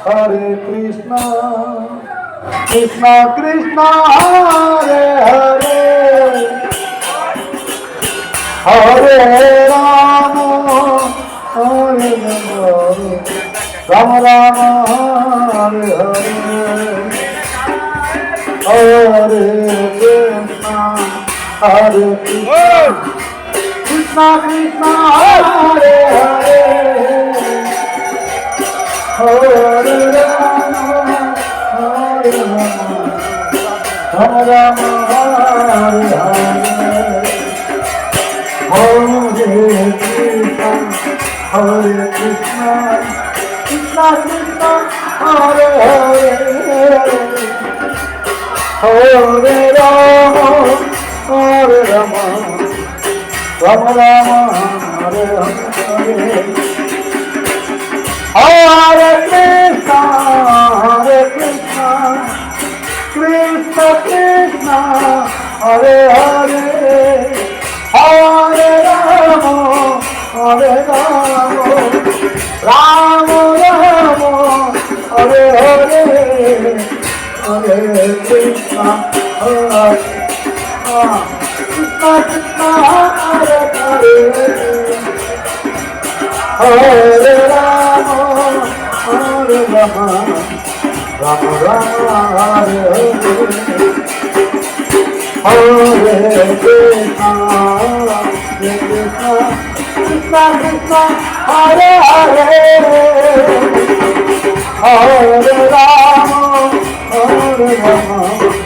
Hare Krishna, Krishna Krishna, Hare Hare, Hare Rama, Hare Rama, Rama Rama, Hare Hare, Hare Krishna, Hare Krishna, Krishna Krishna, Hare Hare, Hare Rama, Hare Rama, Rama Rama, Hare Hare, Hare Krishna, Krishna Krishna, Hare Hare, Hare Rama, Hare Rama, Rama Rama, Hare Hare, Hare Krishna, Hare Krishna, Krishna Krishna, Hare Hare, Hare Rama, Hare Rama, Rama Rama, Hare Hare, Hare Krishna, Krishna Krishna, Hare Hare, Hare Rama, Hare Rama, Rama Rama, Hare Hare, Hare Krishna, Krishna Krishna, Hare Hare, Hare Rama, Hare Rama,